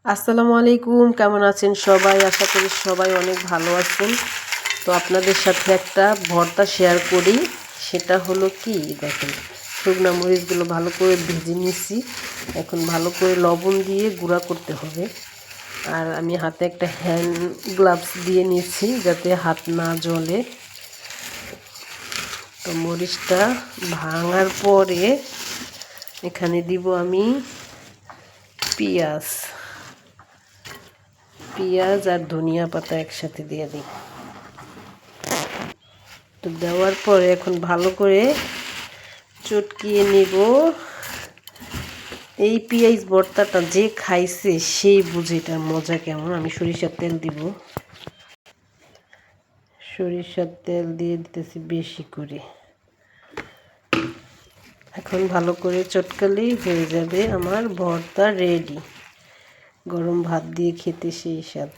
আসসালামু আলাইকুম, কেমন আছেন সবাই? আশা করি সবাই অনেক ভালো আছেন। তো আপনাদের সাথে একটা ভর্তা শেয়ার করি। সেটা হলো কি, দেখেন, শুকনো মরিচগুলো ভালো করে ভেজে নিয়েছি। এখন ভালো করে লবণ দিয়ে গুঁড়া করতে হবে। আর আমি হাতে একটা হ্যান্ড গ্লাভস দিয়ে নিয়েছি যাতে হাত না জ্বলে। তো মরিচটা ভাঙার পরে এখানে দিব আমি পেঁয়াজ আর ধনিয়া পাতা একসাথে দিয়ে দিই। তো দেওয়ার পরে এখন ভালো করে চটকিয়ে নেব। এই পেঁয়াজ ভর্তাটা যে খাইছে সেই বুঝে এটার মজা কেমন। আমি সরিষার তেল দিব, সরিষার তেল দিয়ে দিতেছি বেশি করে। এখন ভালো করে চটকালেই হয়ে যাবে আমার ভর্তা রেডি। গরম ভাত দিয়ে খেতে সেই স্বাদ।